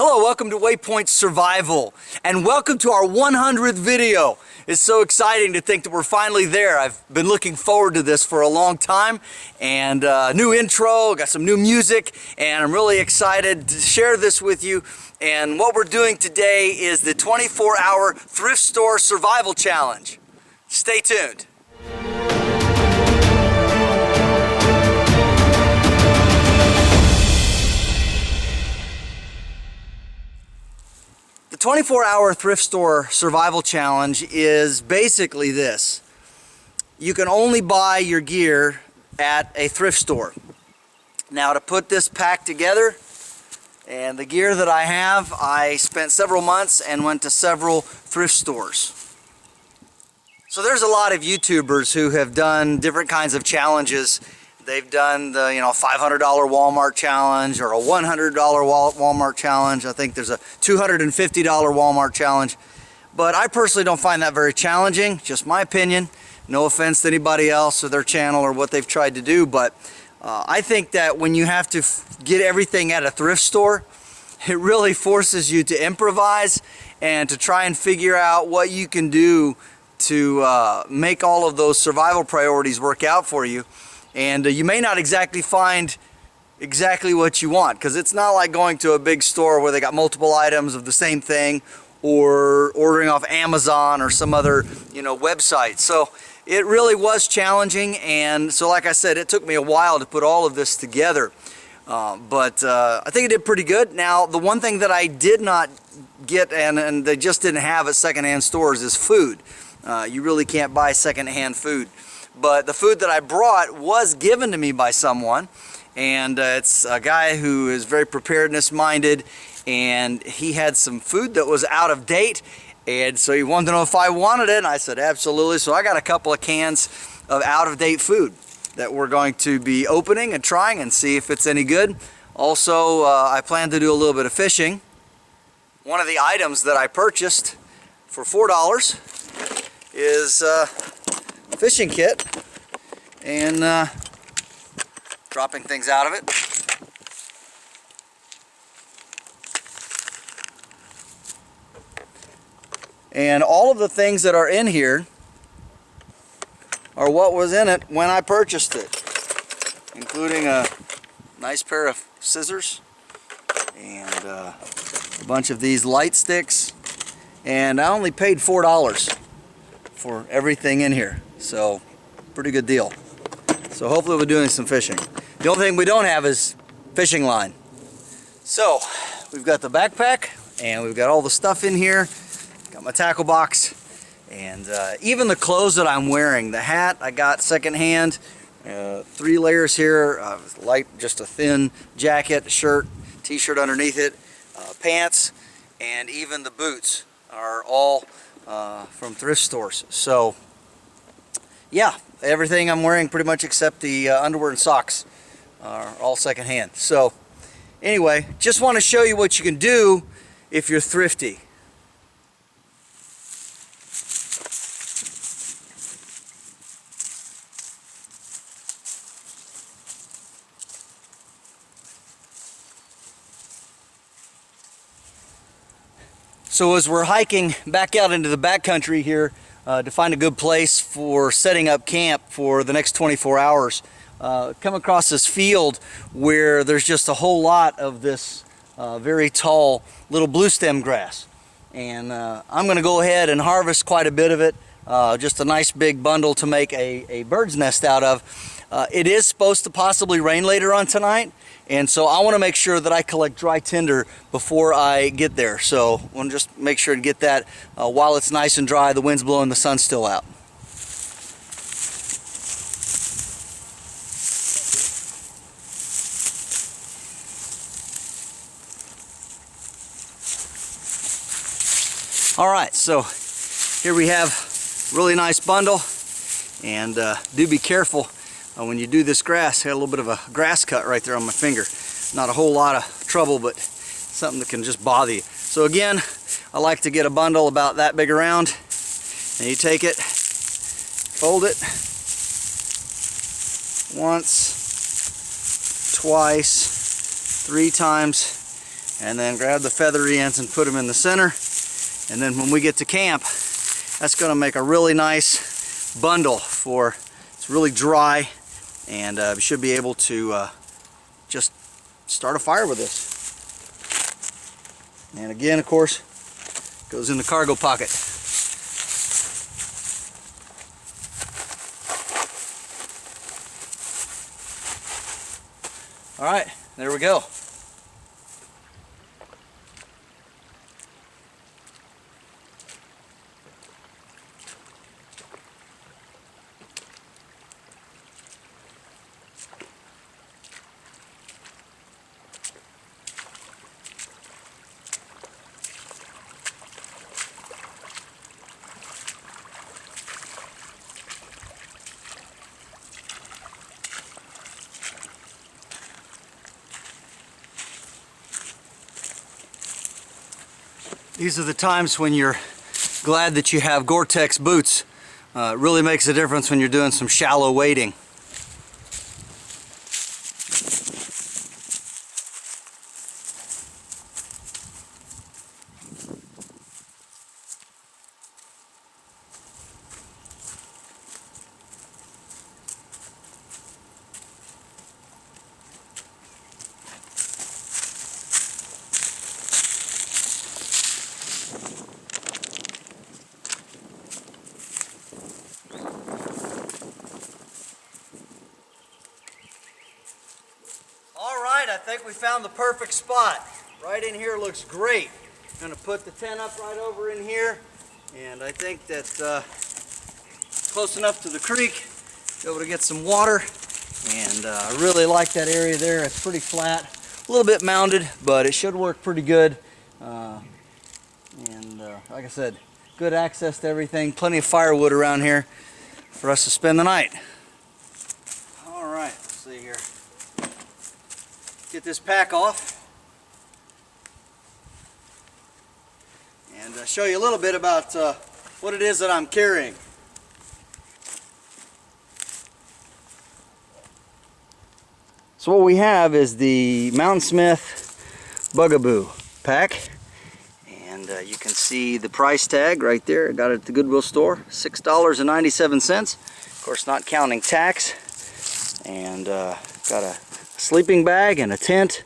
Hello, welcome to Waypoint Survival, and welcome to our 100th video. It's so exciting to think that we're finally there. I've been looking forward to this for a long time, and new intro, got some new music, and I'm really excited to share this with you. And what we're doing today is the 24-hour Thrift Store Survival Challenge. Stay tuned. The 24-hour Thrift Store Survival Challenge is basically this. You can only buy your gear at a thrift store. Now, to put this pack together and the gear that I have, I spent several months and went to several thrift stores. So there's a lot of YouTubers who have done different kinds of challenges. They've done the $500 Walmart challenge or a $100 Walmart challenge. I think there's a $250 Walmart challenge. But I personally don't find that very challenging, just my opinion. No offense to anybody else or their channel or what they've tried to do, but I think that when you have to get everything at a thrift store, it really forces you to improvise and to try and figure out what you can do to make all of those survival priorities work out for you. And you may not exactly find exactly what you want, because it's not like going to a big store where they got multiple items of the same thing, or ordering off Amazon or some other website. So it really was challenging, and so like I said, it took me a while to put all of this together. But I think it did pretty good. Now, the one thing that I did not get, and they just didn't have at secondhand stores, is food. You really can't buy secondhand food. But the food that I brought was given to me by someone, and it's a guy who is very preparedness minded, and he had some food that was out of date, and so he wanted to know if I wanted it, and I said absolutely. So I got a couple of cans of out of date food that we're going to be opening and trying and see if it's any good. Also, I plan to do a little bit of fishing. One of the items that I purchased for $4 is fishing kit, and dropping things out of it. And all of the things that are in here are what was in it when I purchased it, including a nice pair of scissors and a bunch of these light sticks, and I only paid $4 for everything in here. So, pretty good deal. So hopefully we'll be doing some fishing. The only thing we don't have is fishing line. So, we've got the backpack, and we've got all the stuff in here. Got my tackle box, and even the clothes that I'm wearing. The hat I got secondhand. 3 layers here, light, just a thin jacket, shirt, t-shirt underneath it, pants, and even the boots are all from thrift stores. So, yeah, everything I'm wearing pretty much except the underwear and socks are all secondhand. So anyway, just want to show you what you can do if you're thrifty. So as we're hiking back out into the backcountry here, to find a good place for setting up camp for the next 24 hours. Come across this field where there's just a whole lot of this very tall little blue stem grass. And I'm going to go ahead and harvest quite a bit of it. Just a nice big bundle to make a bird's nest out of. It is supposed to possibly rain later on tonight, and so I want to make sure that I collect dry tinder before I get there. So I want to just make sure to get that while it's nice and dry, the wind's blowing, the sun's still out. All right, so here we have a really nice bundle, and do be careful when you do this grass. I had a little bit of a grass cut right there on my finger. Not a whole lot of trouble, but something that can just bother you. So again, I like to get a bundle about that big around, and you take it, fold it once, twice, 3 times, and then grab the feathery ends and put them in the center. And then when we get to camp, that's going to make a really nice bundle for, it's really dry, and we should be able to just start a fire with this. And again, of course, goes in the cargo pocket. All right, there we go. These are the times when you're glad that you have Gore-Tex boots. It really makes a difference when you're doing some shallow wading. I think we found the perfect spot. Right in here looks great. I'm going to put the tent up right over in here, and I think that close enough to the creek, be able to get some water, and I really like that area there. It's pretty flat, a little bit mounded, but it should work pretty good. Like I said, good access to everything, plenty of firewood around here for us to spend the night. All right, let's see here. Get this pack off and show you a little bit about what it is that I'm carrying. So what we have is the Mountain Smith Bugaboo pack, and you can see the price tag right there. I got it at the Goodwill store, $6.97, of course not counting tax, and got a sleeping bag and a tent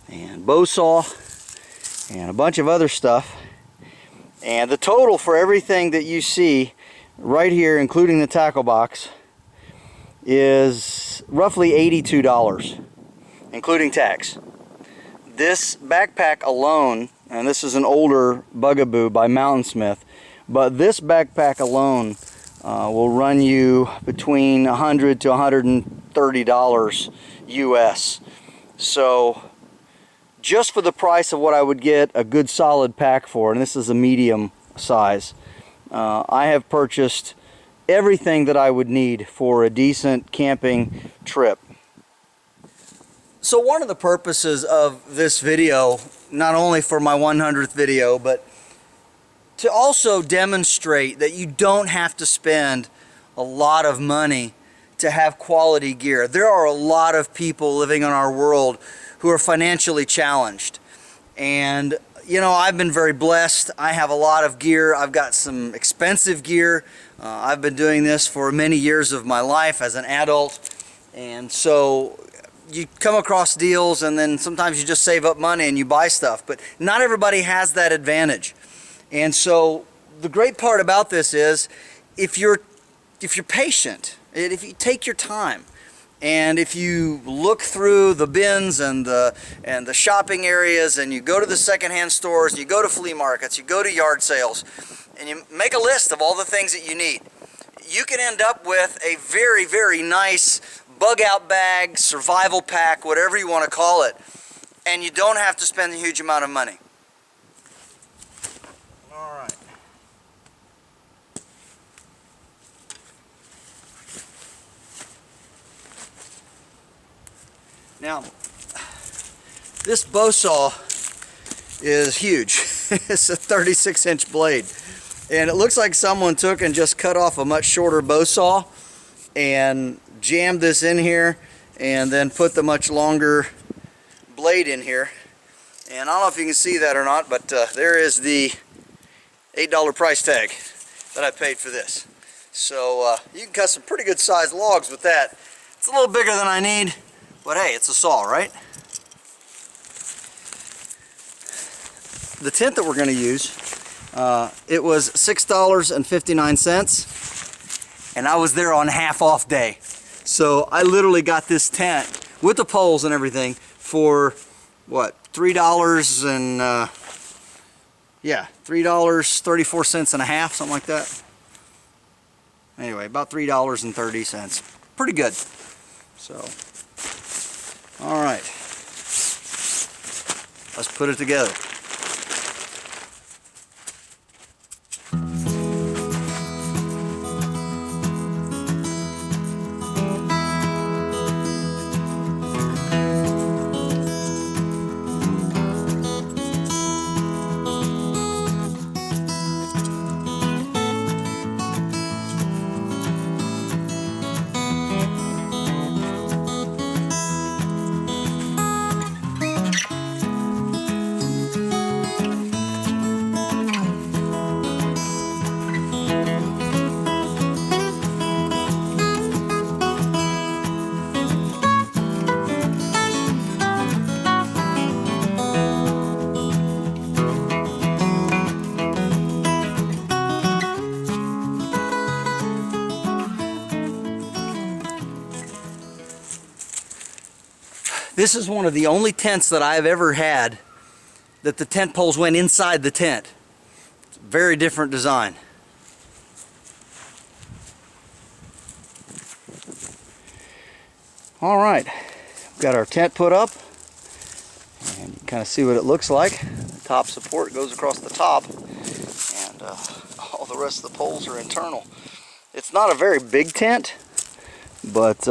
and bow saw and a bunch of other stuff, and the total for everything that you see right here, including the tackle box, is roughly $82, including tax. This backpack alone, and this is an older Bugaboo by Mountain Smith, but this backpack alone will run you between $100 to $130 US. So just for the price of what I would get a good solid pack for, and this is a medium size, I have purchased everything that I would need for a decent camping trip. So one of the purposes of this video, not only for my 100th video, but to also demonstrate that you don't have to spend a lot of money to have quality gear. There are a lot of people living in our world who are financially challenged. And you know, I've been very blessed. I have a lot of gear. I've got some expensive gear. I've been doing this for many years of my life as an adult. And so you come across deals, and then sometimes you just save up money and you buy stuff. But not everybody has that advantage. And so the great part about this is if you're patient, if you take your time, and if you look through the bins and the shopping areas, and you go to the secondhand stores, you go to flea markets, you go to yard sales, and you make a list of all the things that you need, you can end up with a very, very nice bug out bag, survival pack, whatever you want to call it, and you don't have to spend a huge amount of money. All right. Now, this bow saw is huge. It's a 36-inch blade, and it looks like someone took and just cut off a much shorter bow saw and jammed this in here and then put the much longer blade in here, And I don't know if you can see that or not, but there is the $8 price tag that I paid for this. So you can cut some pretty good sized logs with that. It's a little bigger than I need, but hey, it's a saw, right? The tent that we're going to use, it was $6.59, and I was there on half off day. So I literally got this tent with the poles and everything for what, $3 and yeah, $3.34 and a half, something like that. Anyway, about $3.30. Pretty good. So, all right, let's put it together. This is one of the only tents that I've ever had that the tent poles went inside the tent. It's a very different design. All right, we've got our tent put up, and you can kind of see what it looks like. The top support goes across the top, and all the rest of the poles are internal. It's not a very big tent, but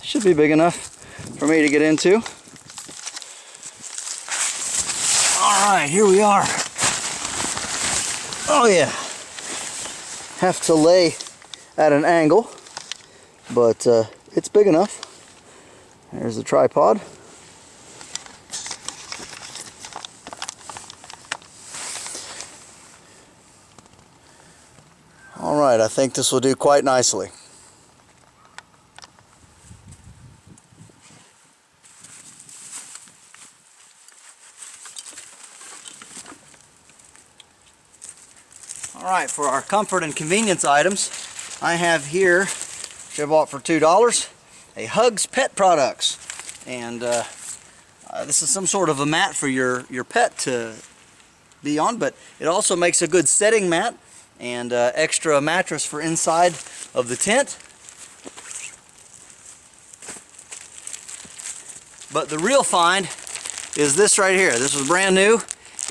should be big enough for me to get into. All right, here we are. Oh yeah, have to lay at an angle, but it's big enough. There's the tripod. All right, I think this will do quite nicely. Alright, for our comfort and convenience items, I have here, which I bought for $2, a Hugs Pet Products. And this is some sort of a mat for your pet to be on, but it also makes a good setting mat and extra mattress for inside of the tent. But the real find is this right here. This was brand new.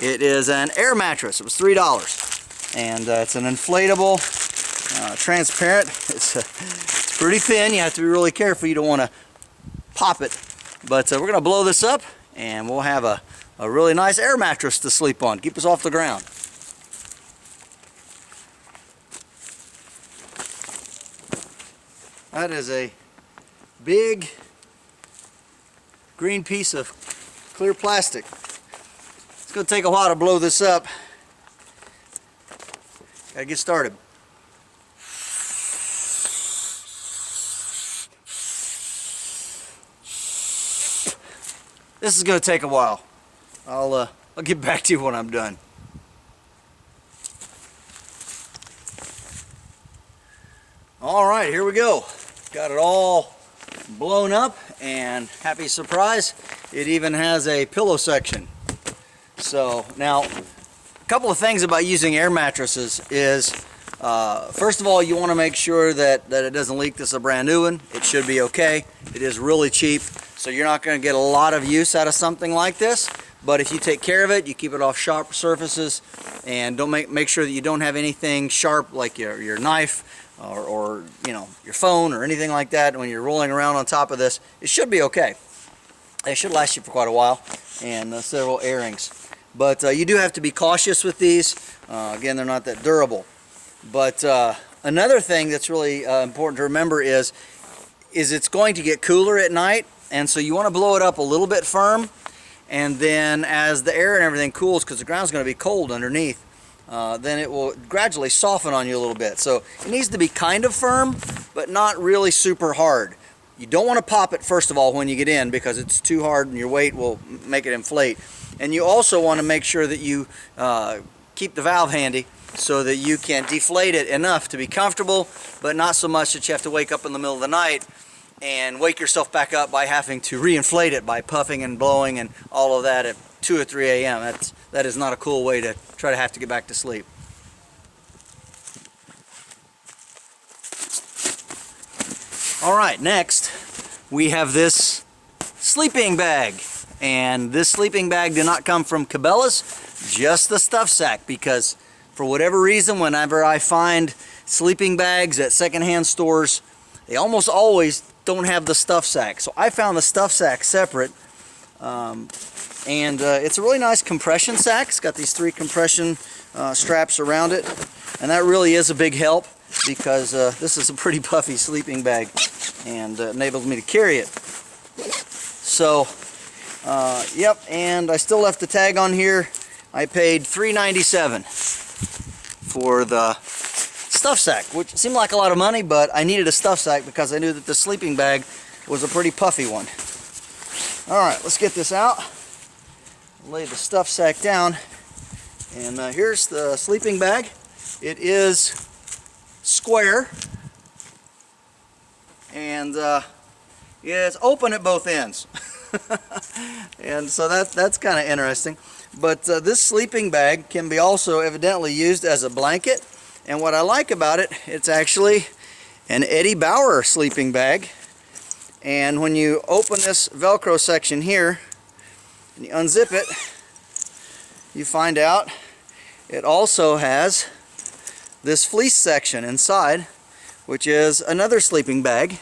It is an Air mattress. It was $3. And it's an inflatable, transparent. It's pretty thin. You have to be really careful. You don't want to pop it. But we're going to blow this up, and we'll have a really nice air mattress to sleep on. Keep us off the ground. That is a big green piece of clear plastic. It's going to take a while to blow this up. Gotta get started. This is gonna take a while. I'll get back to you when I'm done. All right, here we go. Got it all blown up, and happy surprise, it even has a pillow section. So now, a couple of things about using air mattresses is, first of all, you want to make sure that it doesn't leak. This is a brand new one. It should be okay. It is really cheap, so you're not going to get a lot of use out of something like this. But if you take care of it, you keep it off sharp surfaces, and don't make sure that you don't have anything sharp like your knife or you know, your phone or anything like that when you're rolling around on top of this. It should be okay. It should last you for quite a while, and several airings. But you do have to be cautious with these. Again, they're not that durable. But another thing that's really important to remember is it's going to get cooler at night, and so you want to blow it up a little bit firm, and then as the air and everything cools, because the ground's going to be cold underneath, then it will gradually soften on you a little bit. So it needs to be kind of firm, but not really super hard. You don't want to pop it first of all when you get in, because it's too hard and your weight will make it inflate. And you also want to make sure that you keep the valve handy so that you can deflate it enough to be comfortable, but not so much that you have to wake up in the middle of the night and wake yourself back up by having to reinflate it by puffing and blowing and all of that at 2 or 3 a.m. That is not a cool way to try to have to get back to sleep. Alright, next we have this sleeping bag. And this sleeping bag did not come from Cabela's, just the stuff sack, because for whatever reason, whenever I find sleeping bags at secondhand stores, they almost always don't have the stuff sack. So I found the stuff sack separate, and it's a really nice compression sack. It's got these 3 compression straps around it, and that really is a big help, because this is a pretty puffy sleeping bag, and enables me to carry it. So yep, and I still left the tag on here. I paid $3.97 for the stuff sack, which seemed like a lot of money, but I needed a stuff sack because I knew that the sleeping bag was a pretty puffy one. Alright, let's get this out. Lay the stuff sack down, and here's the sleeping bag. It is square, and yeah, it's open at both ends. And so that's kind of interesting. But this sleeping bag can be also evidently used as a blanket, and what I like about it, it's actually an Eddie Bauer sleeping bag. And when you open this Velcro section here and you unzip it, you find out it also has this fleece section inside, which is another sleeping bag,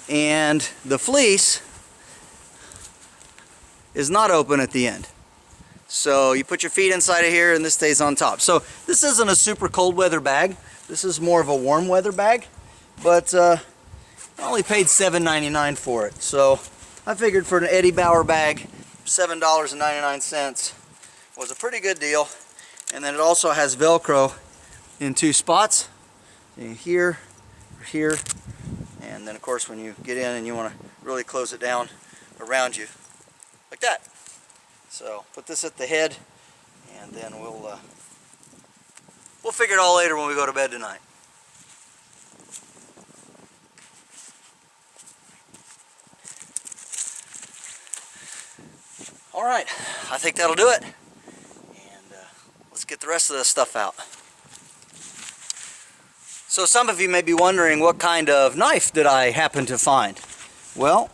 and the fleece is not open at the end. So you put your feet inside of here and this stays on top. So this isn't a super cold weather bag. This is more of a warm weather bag, but I only paid $7.99 for it. So I figured for an Eddie Bauer bag, $7.99 was a pretty good deal. And then it also has Velcro in 2 spots, here, here, and then of course when you get in and you want to really close it down around you, like that. So put this at the head, and then we'll figure it all later when we go to bed tonight. All right, I think that'll do it, and let's get the rest of this stuff out. So some of you may be wondering, what kind of knife did I happen to find? Well,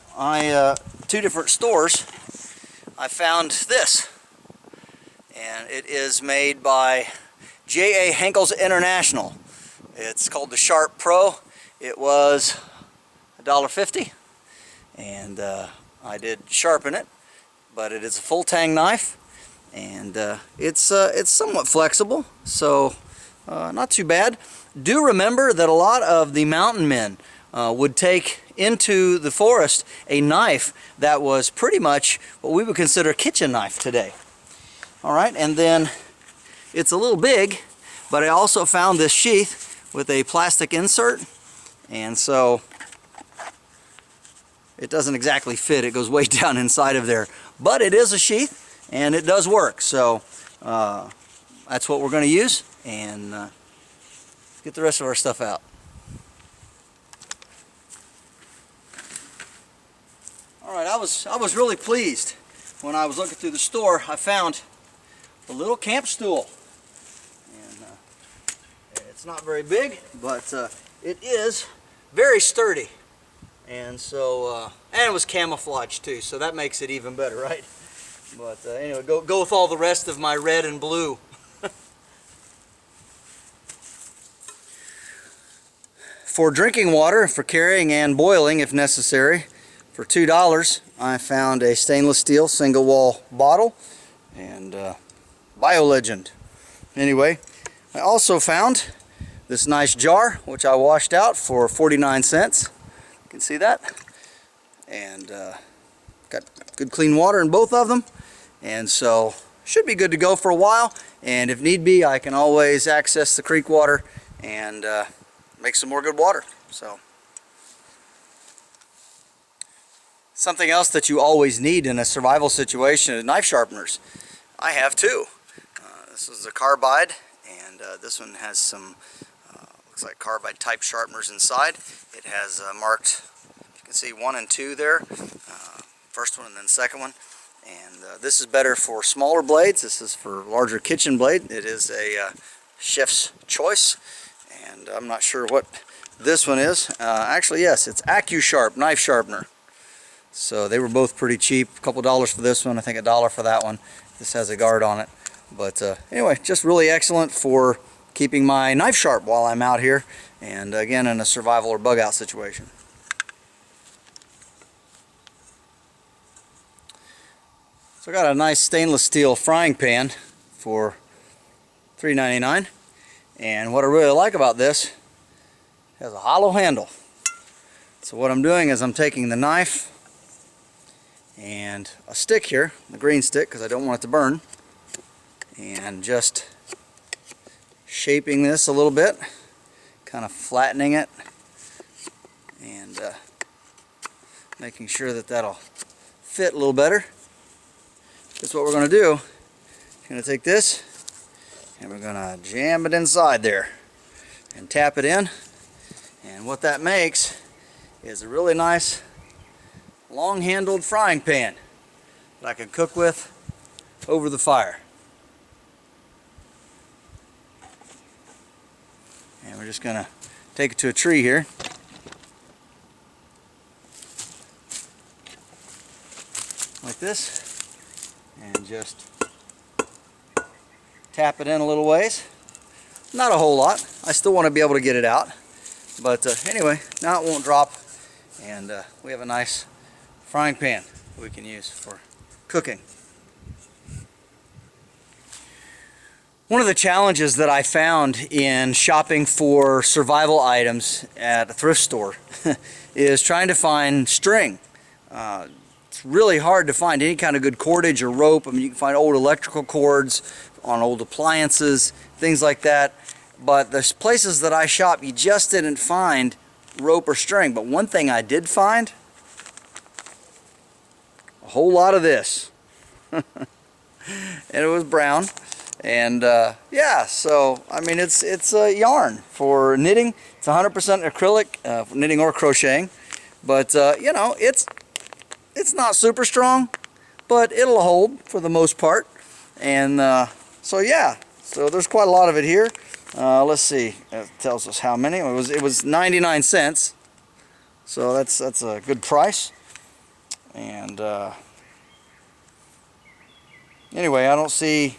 2 different stores, I found this, and it is made by J.A. Henkel's International. It's called the Sharp Pro. It was $1.50, and I did sharpen it, but it is a full tang knife, and it's somewhat flexible, so not too bad. Do remember that a lot of the mountain men would take into the forest a knife that was pretty much what we would consider a kitchen knife today. Alright, and then it's a little big, but I also found this sheath with a plastic insert, and so it doesn't exactly fit. It goes way down inside of there, but it is a sheath and it does work, so that's what we're going to use, and let's get the rest of our stuff out. Alright, I was really pleased when I was looking through the store. I found a little camp stool, and it's not very big, but it is very sturdy, and so and it was camouflage too, so that makes it even better, right? But anyway, go with all the rest of my red and blue. For drinking water, for carrying and boiling if necessary, for $2, I found a stainless steel single wall bottle, and BioLegend. Anyway, I also found this nice jar, which I washed out for 49 cents. You can see that. And got good clean water in both of them. and so should be good to go for a while. And if need be, I can always access the creek water and make some more good water. So something else that you always need in a survival situation is knife sharpeners. I have two. This is a carbide, and this one has some looks like carbide type sharpeners inside. It has marked, you can see 1 and 2 there, first one and then second one. And this is better for smaller blades. This is for larger kitchen blade. It is a chef's choice, and I'm not sure what this one is. Actually, yes, it's AccuSharp knife sharpener. So they were both pretty cheap. A couple dollars for this one, I think $1 for that one. This has a guard on it. But anyway, just really excellent for keeping my knife sharp while I'm out here, and again in a survival or bug out situation. So I got a nice stainless steel frying pan for $3.99, and what I really like about this, it has a hollow handle. So what I'm doing is I'm taking the knife and a stick here, the green stick, because I don't want it to burn, and just shaping this a little bit, kind of flattening it, and making sure that that'll fit a little better. That's what we're going to do. We're going to take this and we're going to jam it inside there and tap it in, and what that makes is a really nice long-handled frying pan that I can cook with over the fire. And we're just going to take it to a tree here. Like this. And just tap it in a little ways. Not a whole lot. I still want to be able to get it out. But anyway, now it won't drop. And we have a nice frying pan that we can use for cooking. One of the challenges that I found in shopping for survival items at a thrift store is trying to find string. It's really hard to find any kind of good cordage or rope. I mean, you can find old electrical cords on old appliances, things like that. But the places that I shop, you just didn't find rope or string. But one thing I did find, a whole lot of this. And it was brown. And yeah, so I mean it's a yarn for knitting. It's 100% acrylic, for knitting or crocheting. But you know, it's not super strong, but it'll hold for the most part. And so yeah, so there's quite a lot of it here. Let's see, it tells us how many. It was 99 cents, so that's a good price. And anyway, I don't see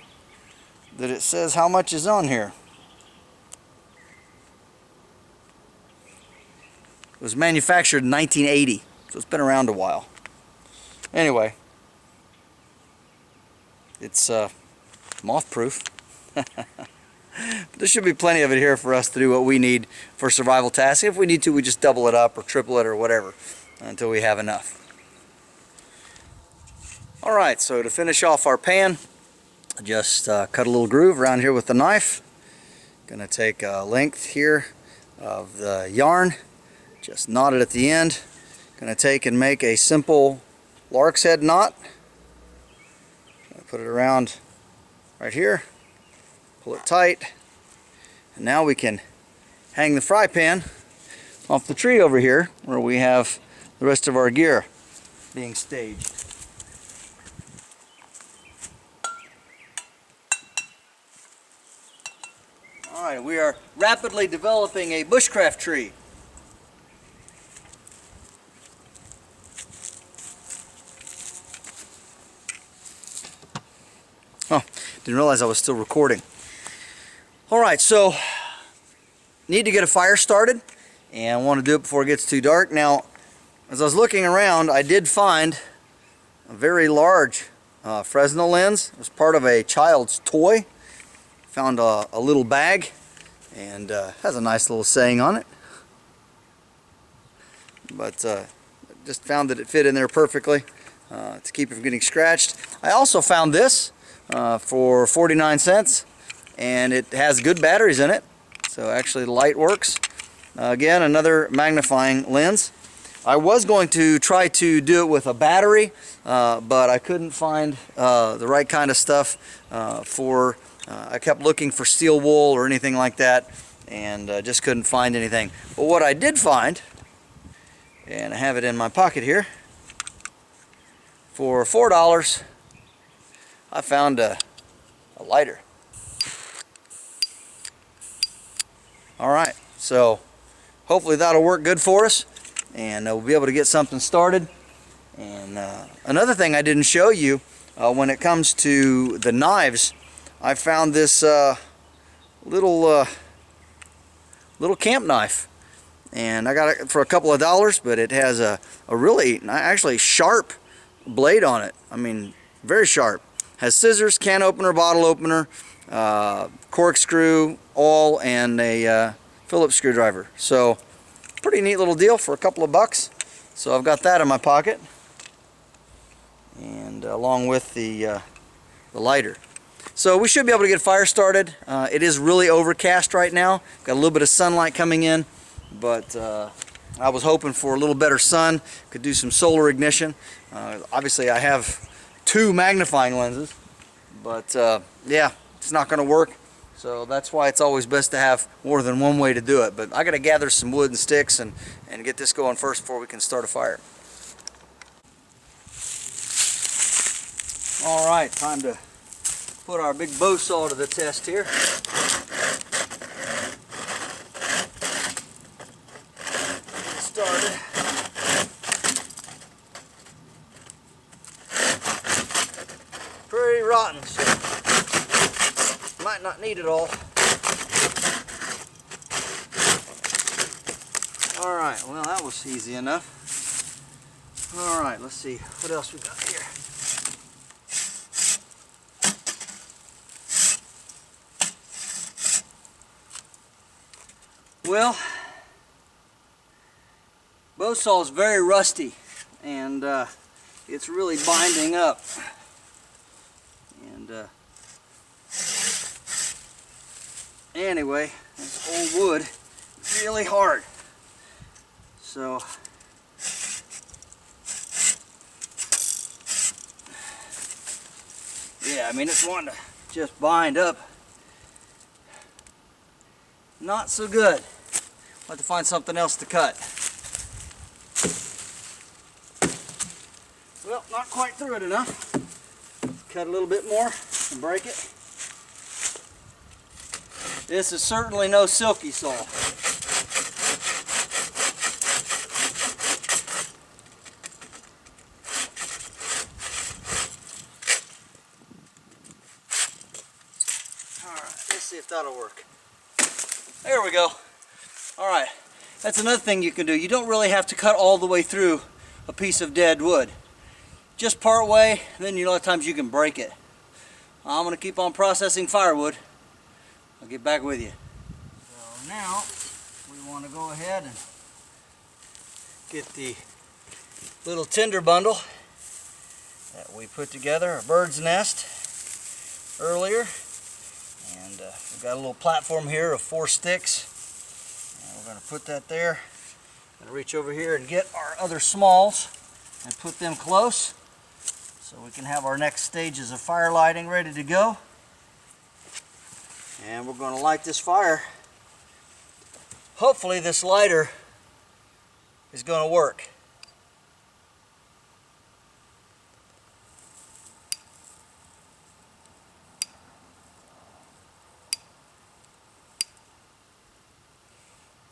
that it says how much is on here. It was manufactured in 1980, so it's been around a while. Anyway, it's moth-proof. There should be plenty of it here for us to do what we need for survival tasks. If we need to, we just double it up or triple it or whatever until we have enough. Alright, so to finish off our pan, just cut a little groove around here with the knife. Gonna take a length here of the yarn, just knot it at the end. Gonna take and make a simple lark's head knot. Gonna put it around right here, pull it tight, and now we can hang the fry pan off the tree over here where we have the rest of our gear being staged. Alright, we are rapidly developing a bushcraft tree. Oh, didn't realize I was still recording. Alright, so need to get a fire started, and I want to do it before it gets too dark. Now, as I was looking around, I did find a very large Fresnel lens. It was part of a child's toy. Found a little bag, and has a nice little saying on it. But just found that it fit in there perfectly. to keep it from getting scratched. I also found this for 49 cents, and it has good batteries in it, so actually the light works. Again, another magnifying lens. I was going to try to do it with a battery, but I couldn't find the right kind of stuff I kept looking for steel wool or anything like that, and just couldn't find anything. But what I did find, and I have it in my pocket here, for $4, I found a lighter. Alright, so hopefully that'll work good for us, and we'll be able to get something started. And another thing I didn't show you, when it comes to the knives, I found this little camp knife, and I got it for a couple of dollars, but it has a really actually sharp blade on it. I mean, very sharp. Has scissors, can opener, bottle opener, corkscrew, awl, and a Phillips screwdriver. So pretty neat little deal for a couple of bucks. So I've got that in my pocket, and along with the lighter. So we should be able to get a fire started. It is really overcast right now. Got a little bit of sunlight coming in, but I was hoping for a little better sun. Could do some solar ignition. Obviously I have 2 magnifying lenses, but yeah, it's not going to work. So that's why it's always best to have more than one way to do it. But I got to gather some wood and sticks and get this going first before we can start a fire. All right, time to put our big bow saw to the test here. Get started. Pretty rotten, so might not need it all. All right, well that was easy enough. All right, let's see what else we got here. Well, bow saw is very rusty, and it's really binding up. And anyway, this old wood is really hard. So yeah, I mean, it's wanting to just bind up. Not so good. I'll have to find something else to cut. Well, not quite through it enough. Cut a little bit more and break it. This is certainly no silky saw. Alright, let's see if that'll work. There we go. Alright, that's another thing you can do. You don't really have to cut all the way through a piece of dead wood. Just part way, then a lot of times you can break it. I'm going to keep on processing firewood. I'll get back with you. So now we want to go ahead and get the little tinder bundle that we put together, a bird's nest, earlier. And we've got a little platform here of 4 sticks. And we're going to put that there. I'm going to reach over here and get our other smalls and put them close, so we can have our next stages of fire lighting ready to go. And we're going to light this fire. Hopefully this lighter is going to work.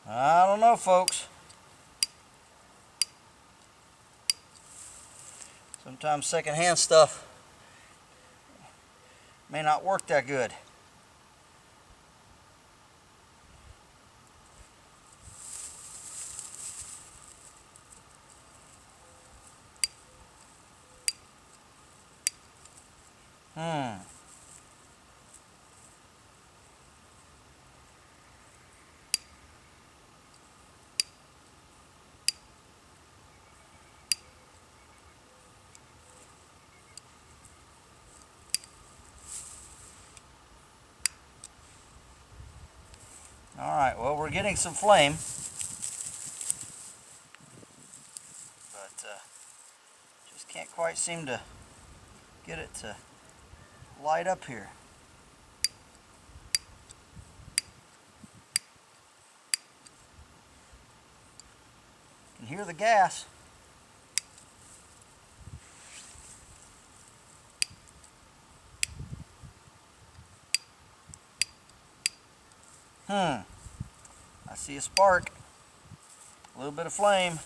I don't know, folks. Sometimes secondhand stuff may not work that good. Alright, well, we're getting some flame. But just can't quite seem to get it to light up here. You can hear the gas. I see a spark, a little bit of flame,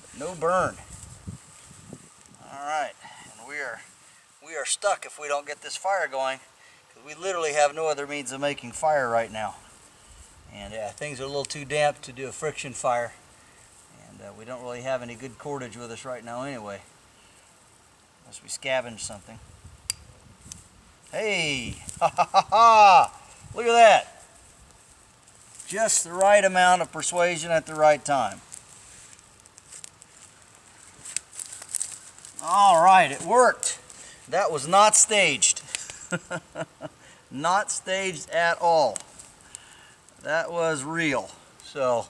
but no burn. Alright, and we are stuck if we don't get this fire going, because we literally have no other means of making fire right now. And things are a little too damp to do a friction fire, and we don't really have any good cordage with us right now anyway, unless we scavenge something. Hey, ha ha ha ha! Look at that! Just the right amount of persuasion at the right time. Alright, it worked. That was not staged. Not staged at all. That was real. So,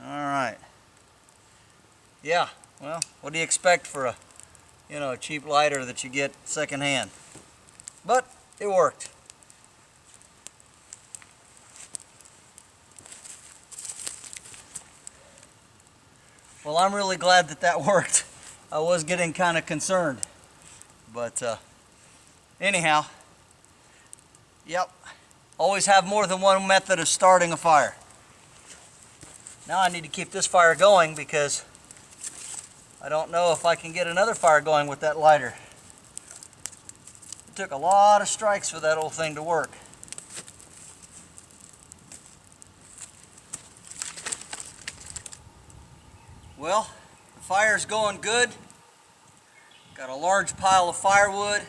alright. Yeah, well, what do you expect for a cheap lighter that you get secondhand? But it worked. Well, I'm really glad that that worked. I was getting kind of concerned. But anyhow, yep, always have more than one method of starting a fire. Now I need to keep this fire going because I don't know if I can get another fire going with that lighter. It took a lot of strikes for that old thing to work. Well, the fire's going good. Got a large pile of firewood.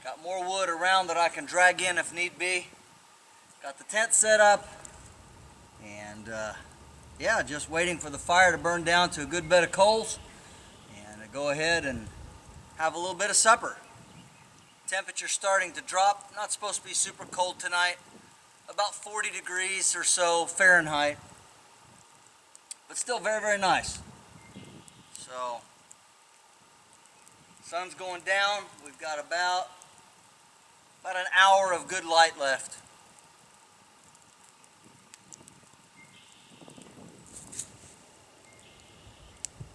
Got more wood around that I can drag in if need be. Got the tent set up. And yeah, just waiting for the fire to burn down to a good bed of coals. And go ahead and have a little bit of supper. Temperature's starting to drop. Not supposed to be super cold tonight. About 40 degrees or so Fahrenheit. But still very, very nice. So, sun's going down. We've got about an hour of good light left.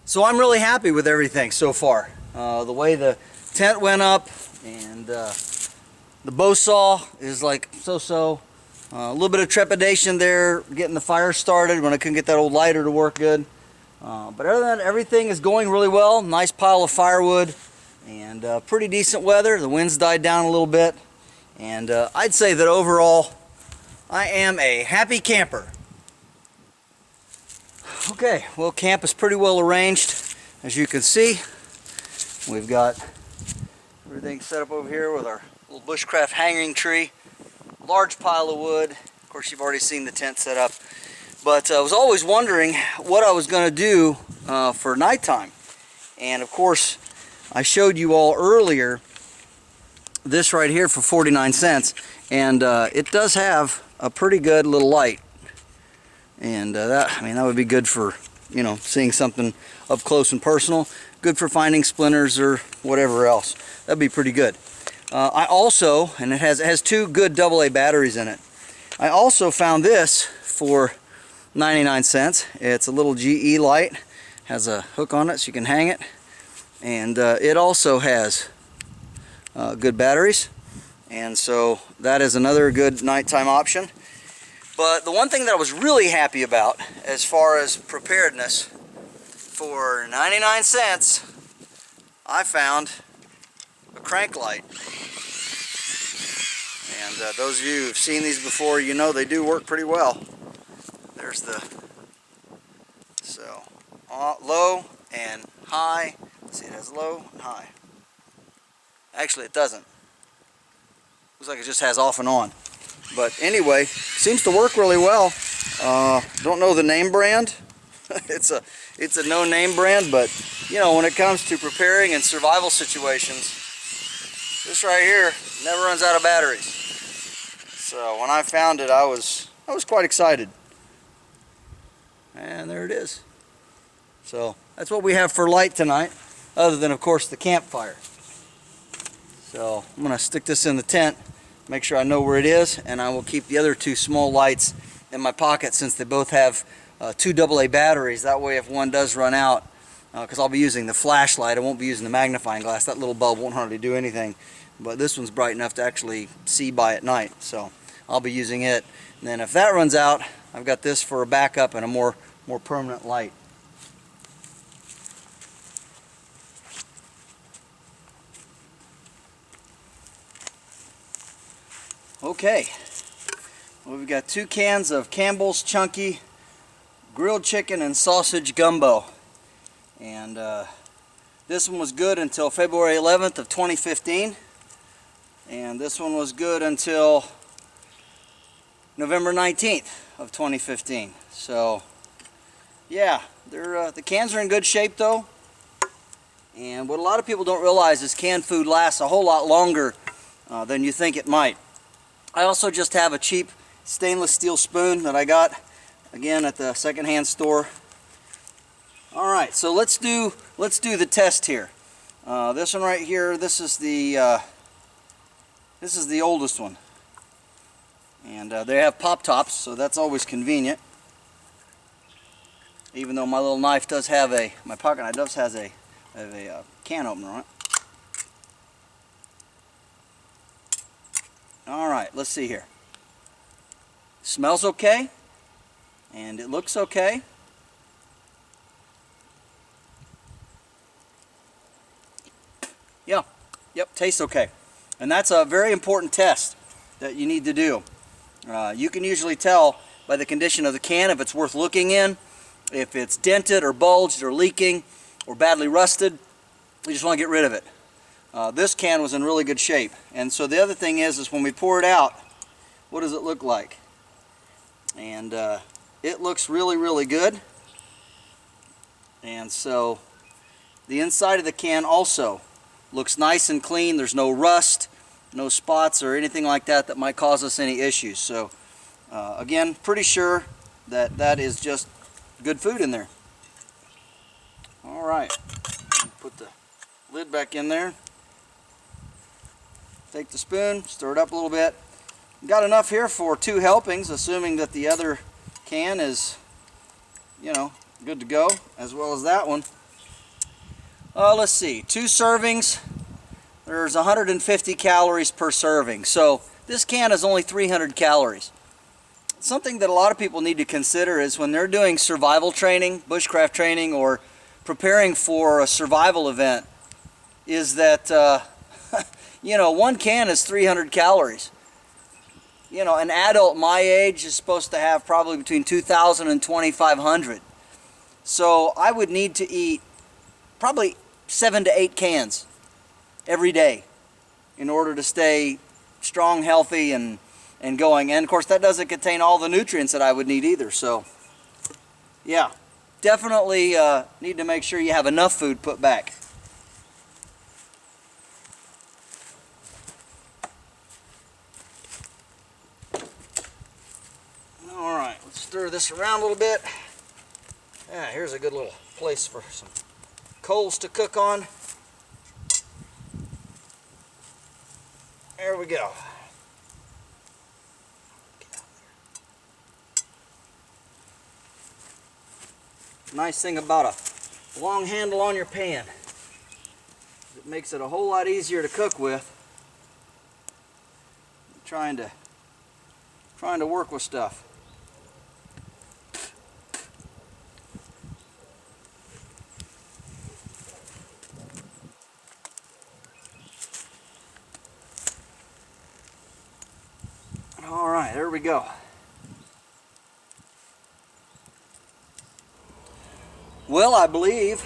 So I'm really happy with everything so far. The way the tent went up, and the bow saw is like so-so. A little bit of trepidation there getting the fire started when I couldn't get that old lighter to work good. But other than that, everything is going really well. Nice pile of firewood and pretty decent weather. The wind's died down a little bit. And I'd say that overall, I am a happy camper. Okay, well, camp is pretty well arranged. As you can see, we've got everything set up over here with our little bushcraft hanging tree. Large pile of wood. Of course, you've already seen the tent set up. But I was always wondering what I was going to do for nighttime. And of course, I showed you all earlier this right here for 49 cents. And it does have a pretty good little light. And that would be good for, seeing something up close and personal. Good for finding splinters or whatever else. That'd be pretty good. I also, and it has two good AA batteries in it. I also found this for 99 cents. It's a little GE light. Has a hook on it so you can hang it. And it also has good batteries. And so that is another good nighttime option. But the one thing that I was really happy about as far as preparedness, for 99 cents, I found a crank light. And those of you who've seen these before, you know they do work pretty well. There's the, low and high. See, it has low and high. Actually, it doesn't. Looks like it just has off and on. But anyway, seems to work really well. Don't know the name brand. It's a no-name brand, but when it comes to preparing in survival situations, this right here never runs out of batteries. So when I found it, I was quite excited. And there it is. So that's what we have for light tonight, other than of course the campfire. So I'm going to stick this in the tent, make sure I know where it is, and I will keep the other two small lights in my pocket since they both have two AA batteries. That way if one does run out, because I'll be using the flashlight, I won't be using the magnifying glass. That little bulb won't hardly do anything, but this one's bright enough to actually see by at night, so I'll be using it. And then if that runs out, I've got this for a backup and a more permanent light. Okay, well, we've got 2 cans of Campbell's Chunky grilled chicken and sausage gumbo, and this one was good until February 11th of 2015, and this one was good until November 19th of 2015. So yeah, the cans are in good shape though, and what a lot of people don't realize is canned food lasts a whole lot longer than you think it might. I also just have a cheap stainless steel spoon that I got again at the secondhand store. All right, so let's do the test here. This one right here, this is the oldest one, and they have pop tops, so that's always convenient. Even though my little knife does have my pocket knife does has a can opener on it. All right, let's see here. Smells okay, and it looks okay. Yeah, yep, tastes okay. And that's a very important test that you need to do. You can usually tell by the condition of the can if it's worth looking in, if it's dented or bulged or leaking or badly rusted. You just want to get rid of it. This can was in really good shape, and so the other thing is when we pour it out, what does it look like? And it looks really good. And so the inside of the can also looks nice and clean. There's no rust, no spots or anything like that that might cause us any issues. So again, pretty sure that is just good food in there. All right, put the lid back in there. Take the spoon, stir it up a little bit. Got enough here for 2 helpings, assuming that the other can is, good to go, as well as that one. Let's see, 2 servings. There's 150 calories per serving. So this can is only 300 calories. Something that a lot of people need to consider is when they're doing survival training, bushcraft training, or preparing for a survival event, is that 1 can is 300 calories. An adult my age is supposed to have probably between 2,000 and 2,500. So I would need to eat probably 7 to 8 cans every day in order to stay strong, healthy, and going. And of course that doesn't contain all the nutrients that I would need either. So yeah, definitely need to make sure you have enough food put back. Alright, let's stir this around a little bit. Yeah, here's a good little place for some coals to cook on. There we go. Nice thing about a long handle on your pan, it makes it a whole lot easier to cook with. Trying to work with stuff. All right, there we go. Well, I believe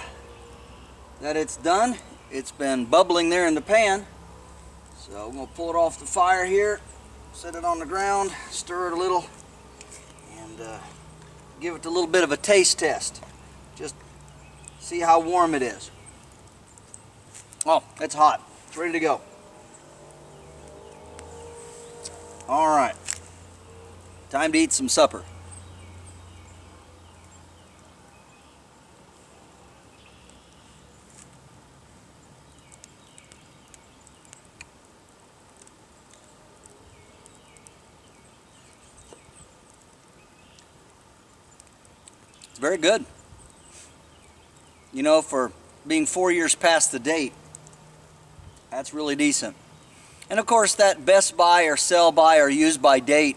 that it's done. It's been bubbling there in the pan. So I'm going to pull it off the fire here, set it on the ground, stir it a little, and give it a little bit of a taste test. Just see how warm it is. Oh, it's hot. It's ready to go. All right. Time to eat some supper. It's very good. You know, for being 4 years past the date, that's really decent. And of course, that best by or sell by or use by date,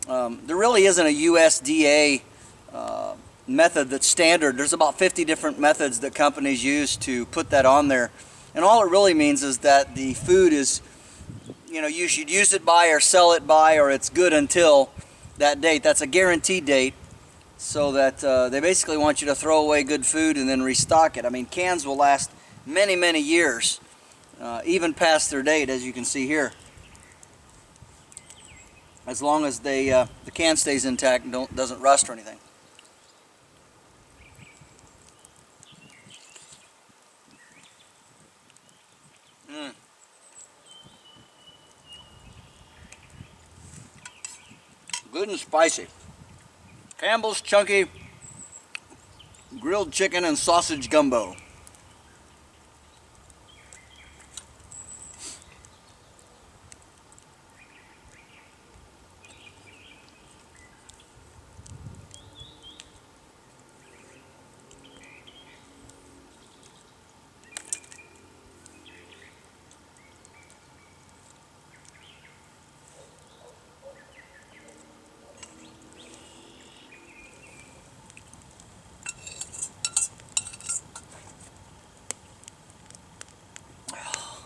there really isn't a USDA method that's standard. There's about 50 different methods that companies use to put that on there. And all it really means is that the food is, you know, you should use it by or sell it by, or it's good until that date. That's a guaranteed date, so that they basically want you to throw away good food and then restock it. I mean, cans will last many, many years, even past their date, as you can see here. As long as the can stays intact and doesn't rust or anything. Good and spicy. Campbell's Chunky Grilled Chicken and Sausage Gumbo.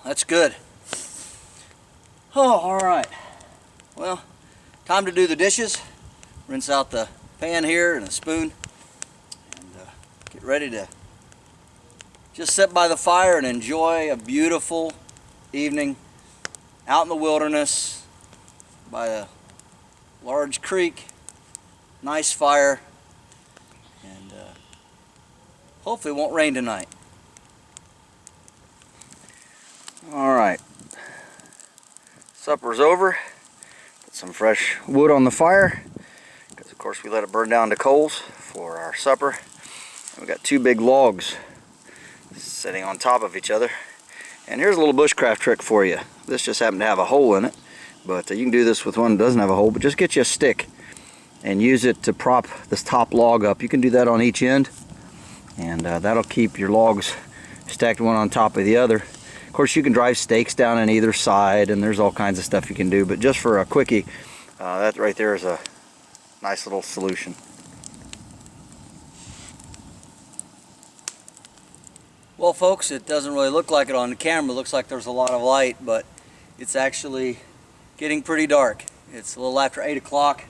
That's good. Oh, all right. Well, time to do the dishes. Rinse out the pan here and a spoon, and get ready to just sit by the fire and enjoy a beautiful evening out in the wilderness by a large creek. Nice fire, and hopefully it won't rain tonight. Alright, supper's over. Put some fresh wood on the fire, because of course we let it burn down to coals for our supper. And we got two big logs sitting on top of each other. And here's a little bushcraft trick for you. This just happened to have a hole in it, but you can do this with one that doesn't have a hole. But just get you a stick and use it to prop this top log up. You can do that on each end, and that'll keep your logs stacked one on top of the other. Of course, you can drive stakes down on either side, and there's all kinds of stuff you can do, but just for a quickie, that right there is a nice little solution. Well, folks, it doesn't really look like it on the camera. It looks like there's a lot of light, but it's actually getting pretty dark. It's a little after 8 o'clock.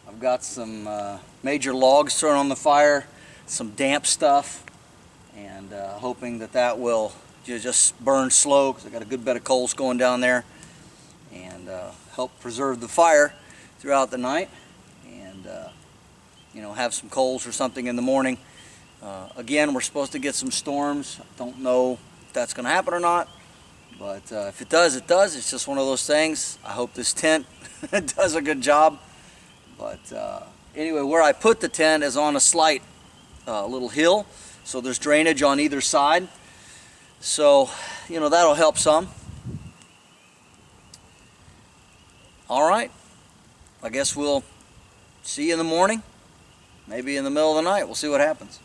I've got some major logs thrown on the fire, some damp stuff, and hoping that that will just burn slow, because I got a good bed of coals going down there, and help preserve the fire throughout the night, and you know, have some coals or something in the morning. Again, we're supposed to get some storms. I don't know if that's going to happen or not, but if it does, it does. It's just one of those things. I hope this tent does a good job. But anyway, where I put the tent is on a slight little hill, so there's drainage on either side. So, you know, that'll help some. All right, I guess we'll see you in the morning, maybe in the middle of the night. We'll see what happens.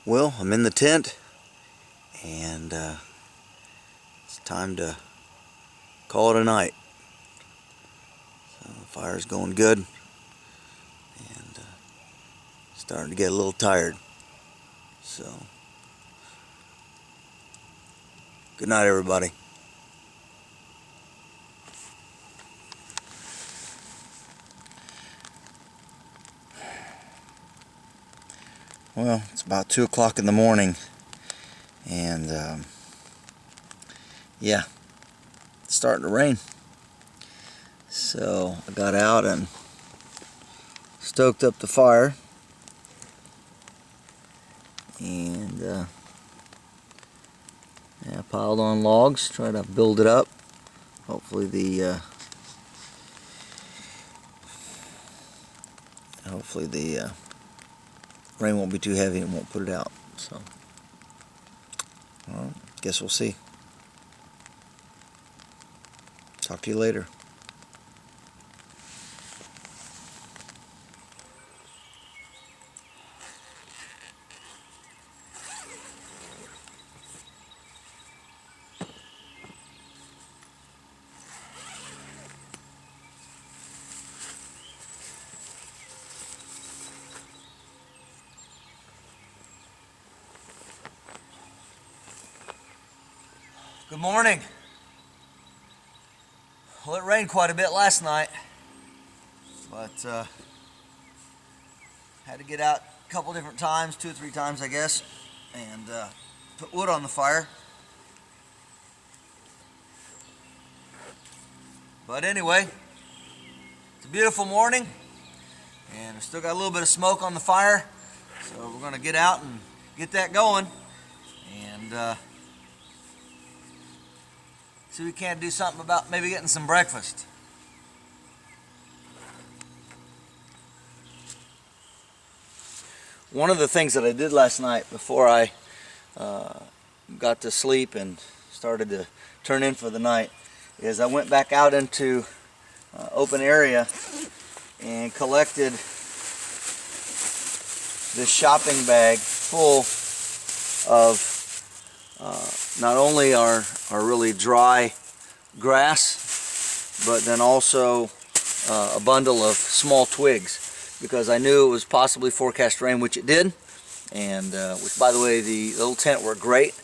Well, I'm in the tent, and It's time to call it a night. So the fire's going good, and starting to get a little tired. So good night, everybody. Well, it's about 2 o'clock in the morning, and yeah, it's starting to rain. So I got out and stoked up the fire, and yeah, piled on logs, try to build it up. Hopefully the rain won't be too heavy and won't put it out. So, well, guess we'll see. Talk to you later. Good morning. Well, it rained quite a bit last night, but had to get out a couple different times, 2 or 3 times I guess, and put wood on the fire. But anyway, it's a beautiful morning, and I still got a little bit of smoke on the fire, so we're going to get out and get that going, and see if we can't do something about maybe getting some breakfast. One of the things that I did last night before I got to sleep and started to turn in for the night is I went back out into open area and collected this shopping bag full of not only our really dry grass, but then also a bundle of small twigs, because I knew it was possibly forecast rain, which it did, and which, by the way, the little tent worked great,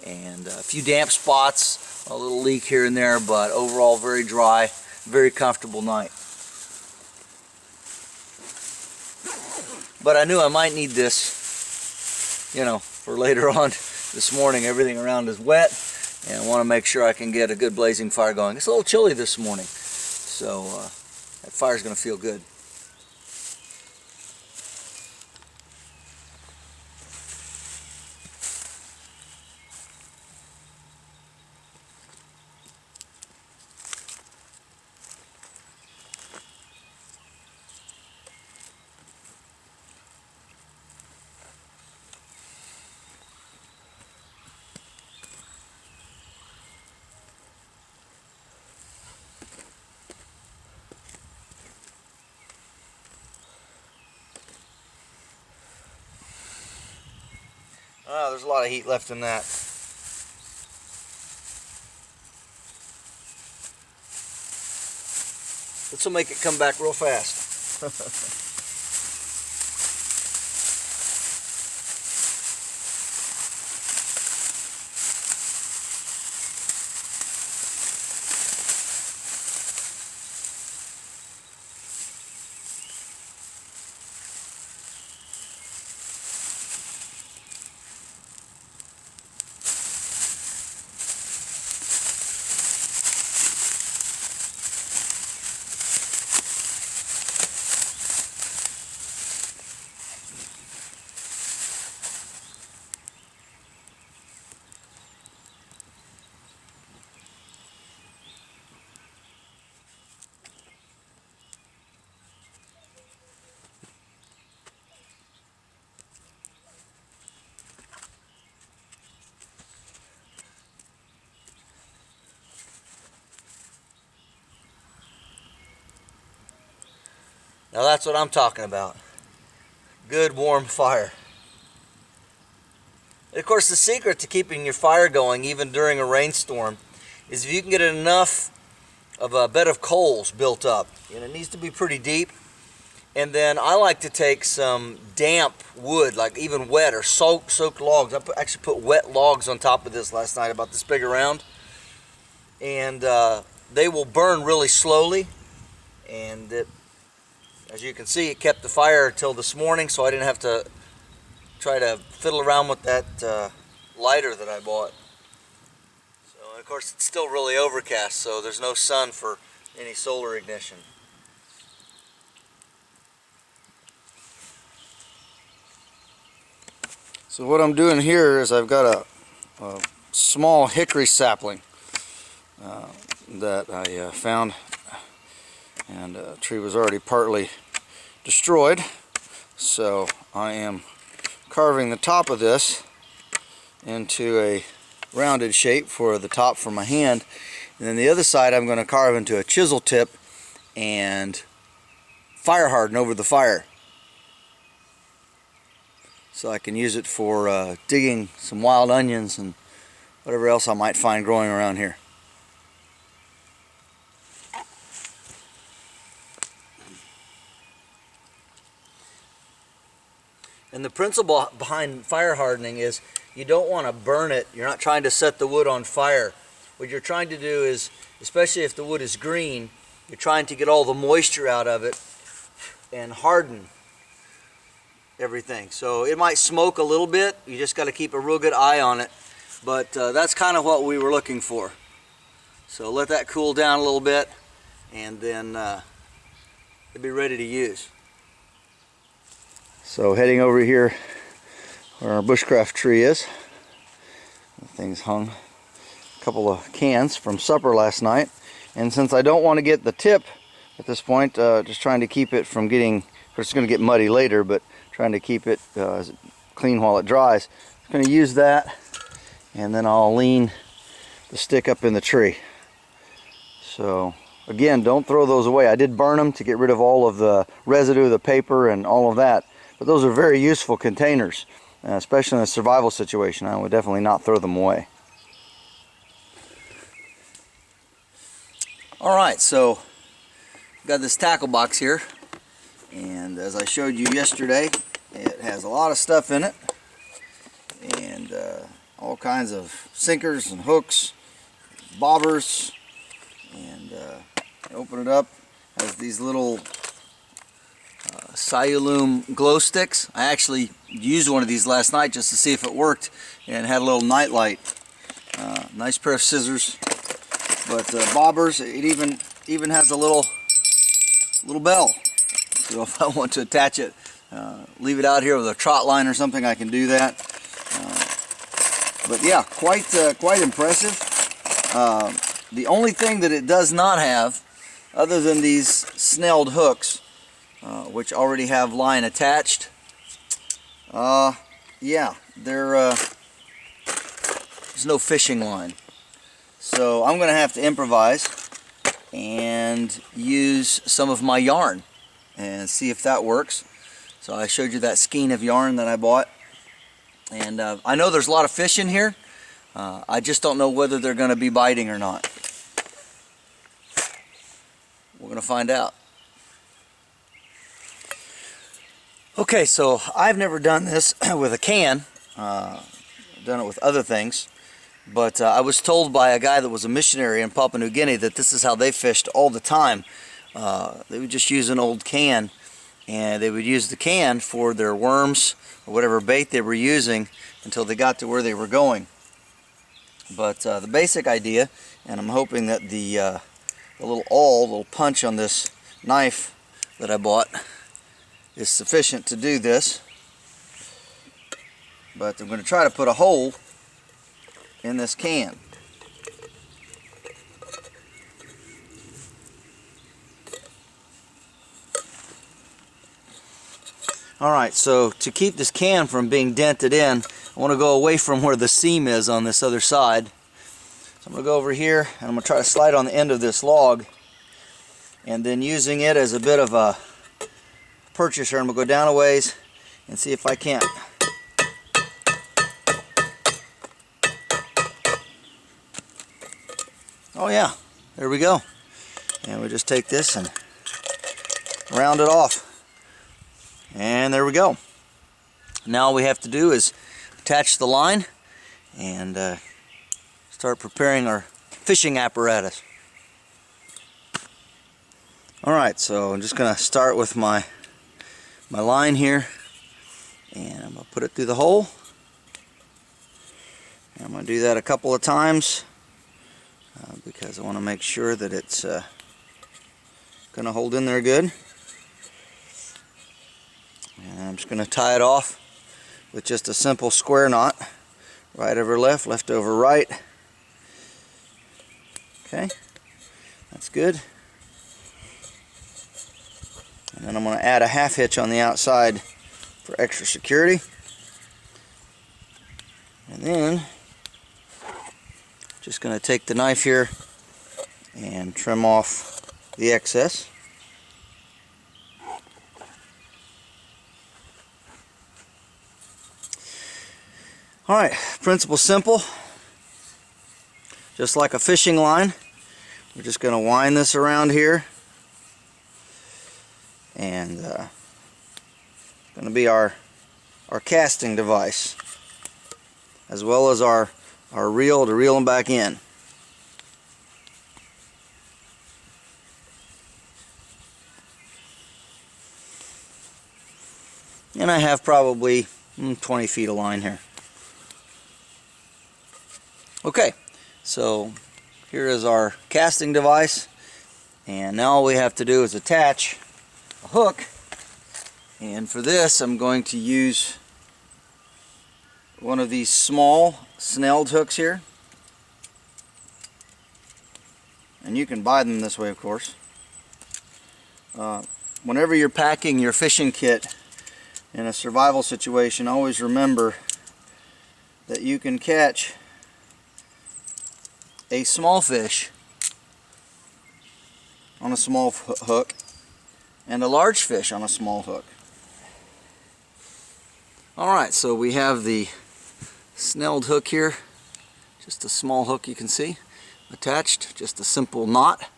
and a few damp spots, a little leak here and there, but overall very dry, very comfortable night. But I knew I might need this, you know, for later on. This morning everything around is wet, and I want to make sure I can get a good blazing fire going. It's a little chilly this morning, so that fire's going to feel good. Oh, there's a lot of heat left in that. This will make it come back real fast. Now that's what I'm talking about. Good warm fire. And of course, the secret to keeping your fire going even during a rainstorm is if you can get enough of a bed of coals built up, and it needs to be pretty deep. And then I like to take some damp wood, like even wet or soaked logs. I actually put wet logs on top of this last night, about this big around, and they will burn really slowly. And as you can see, it kept the fire until this morning, so I didn't have to try to fiddle around with that lighter that I bought. So of course it's still really overcast, so there's no sun for any solar ignition. So what I'm doing here is I've got a small hickory sapling that I found, and the tree was already partly destroyed, so I am carving the top of this into a rounded shape for the top for my hand, and then the other side I'm going to carve into a chisel tip and fire harden over the fire, so I can use it for digging some wild onions and whatever else I might find growing around here. And the principle behind fire hardening is you don't want to burn it. You're not trying to set the wood on fire. What you're trying to do is, especially if the wood is green, you're trying to get all the moisture out of it and harden everything. So it might smoke a little bit. You just got to keep a real good eye on it. But that's kind of what we were looking for. So let that cool down a little bit, and then it'll be ready to use. So heading over here where our bushcraft tree is. The thing's hung a couple of cans from supper last night, and since I don't want to get the tip at this point, just trying to keep it from getting, it's going to get muddy later, but trying to keep it clean while it dries. I'm going to use that, and then I'll lean the stick up in the tree. So again, don't throw those away. I did burn them to get rid of all of the residue, the paper, and all of that. But those are very useful containers, especially in a survival situation. I would definitely not throw them away. Alright, so got this tackle box here, and as I showed you yesterday, it has a lot of stuff in it, and all kinds of sinkers and hooks, bobbers, and open it up, has these little Silume glow sticks. I actually used one of these last night just to see if it worked, and had a little night light. Nice pair of scissors, but bobbers. It even has a little bell. So if I want to attach it, leave it out here with a trot line or something, I can do that. But yeah, quite impressive. The only thing that it does not have, other than these snelled hooks, which already have line attached, yeah, there's no fishing line. So I'm going to have to improvise and use some of my yarn and see if that works. So I showed you that skein of yarn that I bought, and I know there's a lot of fish in here. I just don't know whether they're going to be biting or not. We're going to find out. Okay, so I've never done this with a can. I've done it with other things, but I was told by a guy that was a missionary in Papua New Guinea that this is how they fished all the time. They would just use an old can, and they would use the can for their worms or whatever bait they were using until they got to where they were going. But the basic idea, and I'm hoping that the little punch on this knife that I bought is sufficient to do this. But I'm going to try to put a hole in this can. Alright, so to keep this can from being dented in, I want to go away from where the seam is on this other side. So I'm going to go over here, and I'm going to try to slide on the end of this log, and then using it as a bit of a purchaser, I'm going to go down a ways and see if I can't Oh yeah, there we go. And we just take this and round it off. And there we go. Now all we have to do is attach the line and start preparing our fishing apparatus. Alright, so I'm just going to start with my line here, and I'm going to put it through the hole. And I'm going to do that a couple of times because I want to make sure that it's going to hold in there good. And I'm just going to tie it off with just a simple square knot. Right over left, left over right. Okay, that's good. And then I'm going to add a half hitch on the outside for extra security. And then just going to take the knife here and trim off the excess. Alright, principle simple. Just like a fishing line, we're just going to wind this around here. And going to be our casting device, as well as our reel to reel them back in. And I have probably 20 feet of line here. Okay, so here is our casting device, and now all we have to do is attach a hook. And for this I'm going to use one of these small snelled hooks here, and you can buy them this way, of course. Whenever you're packing your fishing kit in a survival situation, always remember that you can catch a small fish on a small hook and a large fish on a small hook. Alright, so we have the snelled hook here, just a small hook you can see attached, just a simple knot,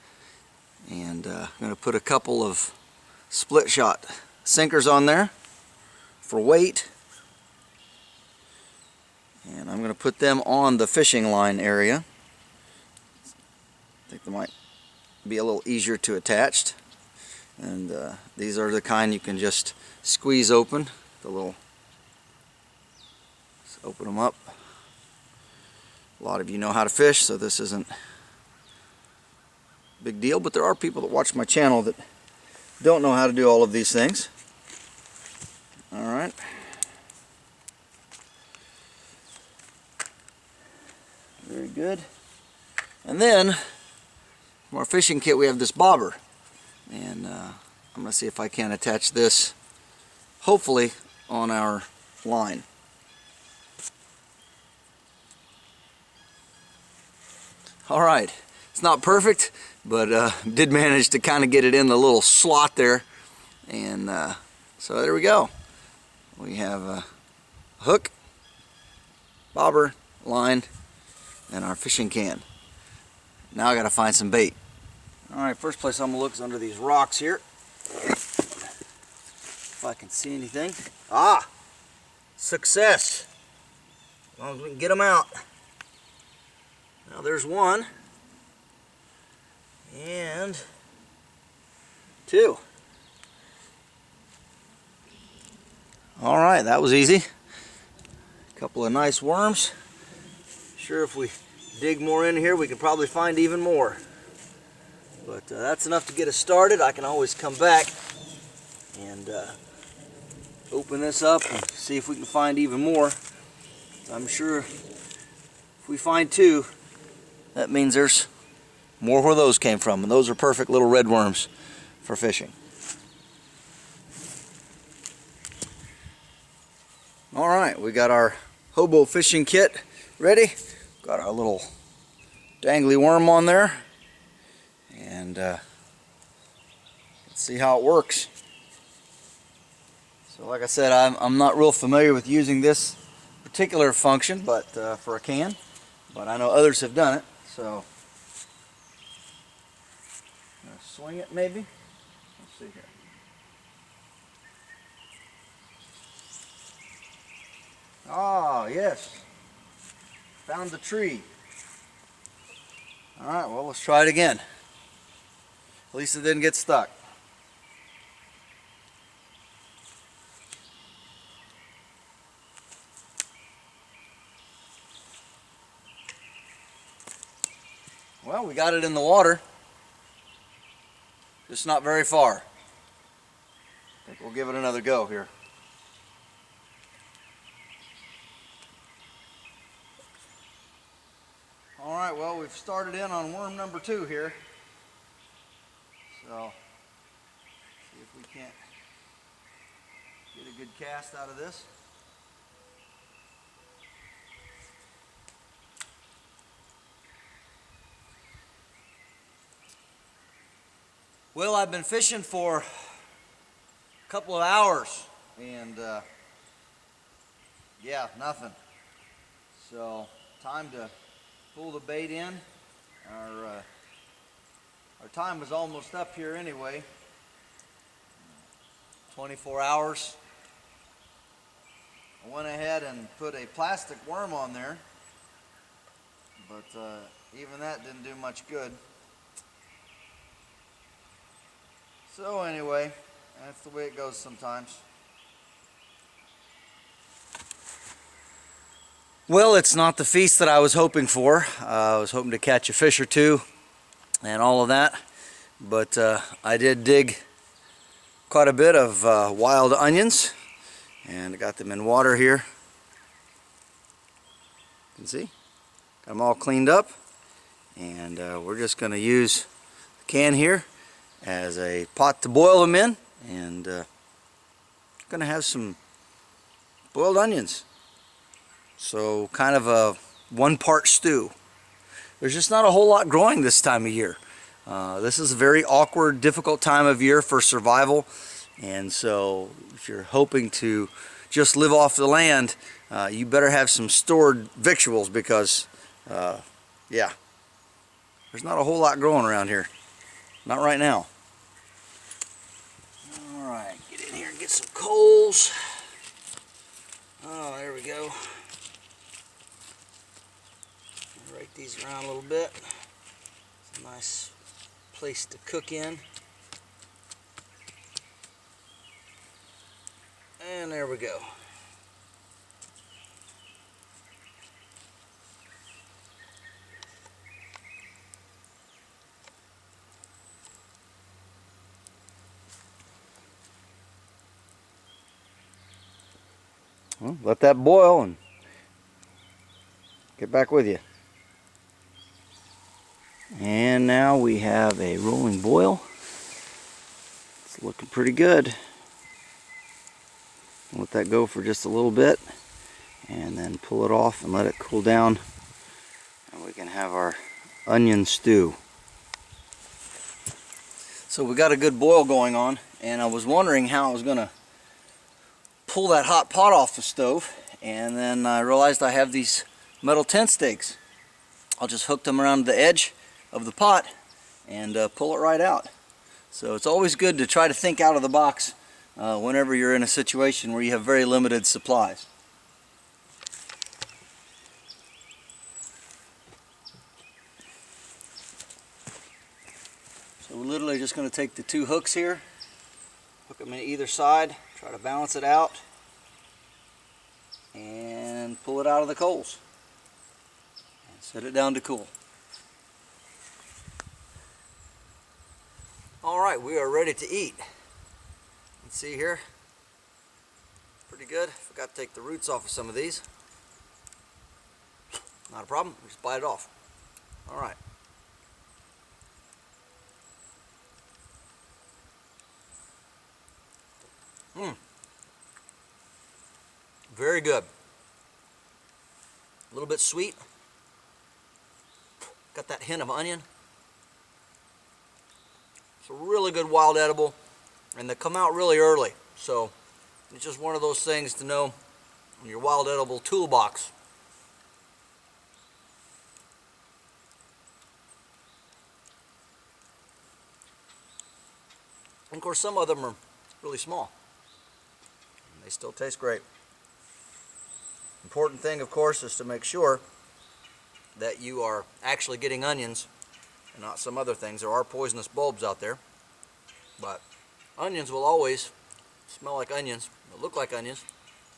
and I'm going to put a couple of split shot sinkers on there for weight, and I'm going to put them on the fishing line area. I think they might be a little easier to attach, and these are the kind you can just squeeze open. The little, just open them up. A lot of you know how to fish, so this isn't a big deal, but there are people that watch my channel that don't know how to do all of these things. Alright. Very good. And then from our fishing kit we have this bobber, and I'm going to see if I can attach this hopefully on our line. Alright, it's not perfect, but did manage to kind of get it in the little slot there, and so there we go. We have a hook, bobber, line, and our fishing can. Now I gotta find some bait. Alright, first place I'm gonna look is under these rocks here. If I can see anything. Ah! Success! As long as we can get them out. Now there's one. And two. Alright, that was easy. A couple of nice worms. Sure, if we dig more in here we could probably find even more, but that's enough to get us started. I can always come back and open this up and see if we can find even more. I'm sure if we find two, that means there's more where those came from, and those are perfect little red worms for fishing. Alright, we got our hobo fishing kit ready. Got our little dangly worm on there, and let's see how it works. So like I said, I'm not real familiar with using this particular function, but for a can, but I know others have done it. So swing it maybe. Let's see here. Ah, yes. Found the tree. Alright, well, let's try it again. At least it didn't get stuck. Well, we got it in the water. Just not very far. I think we'll give it another go here. Alright, well, we've started in on worm number 2 here. So, see if we can't get a good cast out of this. Well, I've been fishing for a couple of hours and yeah, nothing. So, time to pull the bait in. Our time is almost up here anyway. 24 hours. I went ahead and put a plastic worm on there, but even that didn't do much good. So anyway, that's the way it goes sometimes. Well, it's not the feast that I was hoping for. I was hoping to catch a fish or two and all of that, but I did dig quite a bit of wild onions, and I got them in water here. You can see, got them all cleaned up, and we're just going to use the can here as a pot to boil them in, and going to have some boiled onions. So kind of a one-part stew. There's just not a whole lot growing this time of year. This is a very awkward, difficult time of year for survival, and so if you're hoping to just live off the land, you better have some stored victuals, because yeah, there's not a whole lot growing around here. Not right now. Alright, get in here and get some coals. Oh, there we go. Rake these around a little bit. It's a nice place to cook in. And there we go. Well, let that boil and get back with you. And now we have a rolling boil. It's looking pretty good. Let that go for just a little bit, and then pull it off and let it cool down, and we can have our onion stew. So we got a good boil going on, and I was wondering how I was going to pull that hot pot off the stove, and then I realized I have these metal tent stakes. I'll just hook them around the edge of the pot and pull it right out. So it's always good to try to think out of the box whenever you're in a situation where you have very limited supplies. So we're literally just going to take the 2 hooks here, hook them in either side, try to balance it out, and pull it out of the coals and set it down to cool. Alright, we are ready to eat. Let's see here. Pretty good. Forgot to take the roots off of some of these. Not a problem, we just bite it off. Alright. Very good. A little bit sweet. Got that hint of onion. It's a really good wild edible, and they come out really early. So it's just one of those things to know in your wild edible toolbox. And of course some of them are really small. And they still taste great. Important thing, of course, is to make sure that you are actually getting onions and not some other things. There are poisonous bulbs out there, but onions will always smell like onions, they'll look like onions,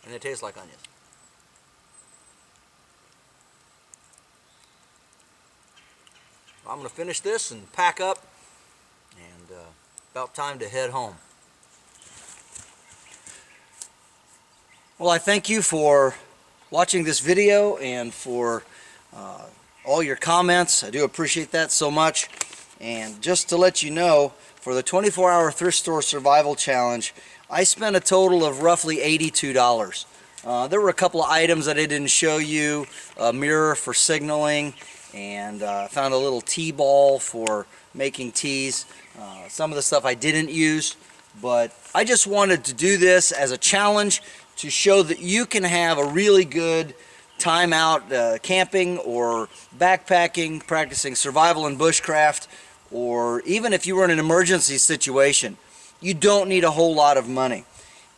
and they taste like onions. I'm going to finish this and pack up, and about time to head home. Well, I thank you for watching this video and for all your comments. I do appreciate that so much. And just to let you know, for the 24-hour Thrift Store Survival Challenge, I spent a total of roughly $82. There were a couple of items that I didn't show you, a mirror for signaling, and found a little tea ball for making teas. Some of the stuff I didn't use, but I just wanted to do this as a challenge to show that you can have a really good time out camping or backpacking, practicing survival and bushcraft, or even if you were in an emergency situation. You don't need a whole lot of money.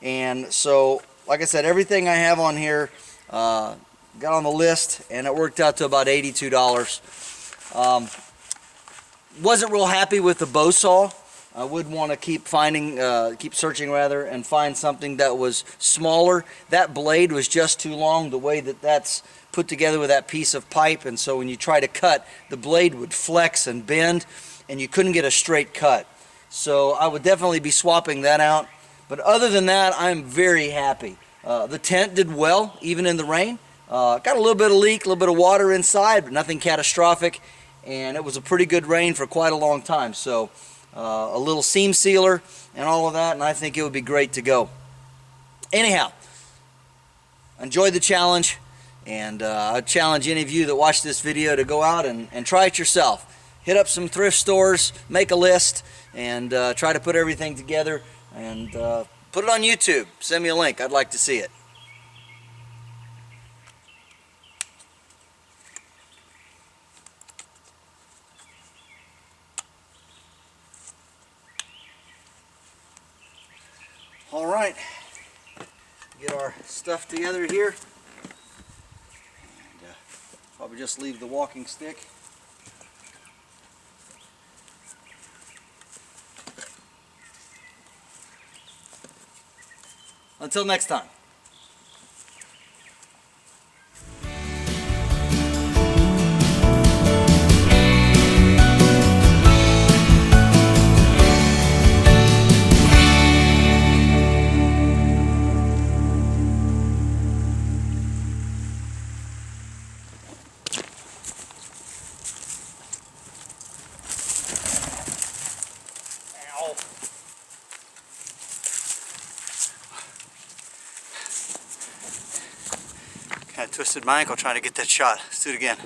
And so, like I said, everything I have on here got on the list, and it worked out to about $82. Wasn't real happy with the bow saw. I would want to keep searching rather, and find something that was smaller. That blade was just too long, the way that that's put together with that piece of pipe, and so when you try to cut, the blade would flex and bend, and you couldn't get a straight cut. So I would definitely be swapping that out. But other than that, I'm very happy. The tent did well, even in the rain. Got a little bit of leak, a little bit of water inside, but nothing catastrophic, and it was a pretty good rain for quite a long time. So a little seam sealer and all of that, and I think it would be great to go. Anyhow, enjoy the challenge, and I challenge any of you that watch this video to go out and try it yourself. Hit up some thrift stores, make a list, and try to put everything together, and put it on YouTube. Send me a link. I'd like to see it. All right, get our stuff together here, and probably just leave the walking stick. Until next time. I twisted my ankle trying to get that shot. Let's do it again.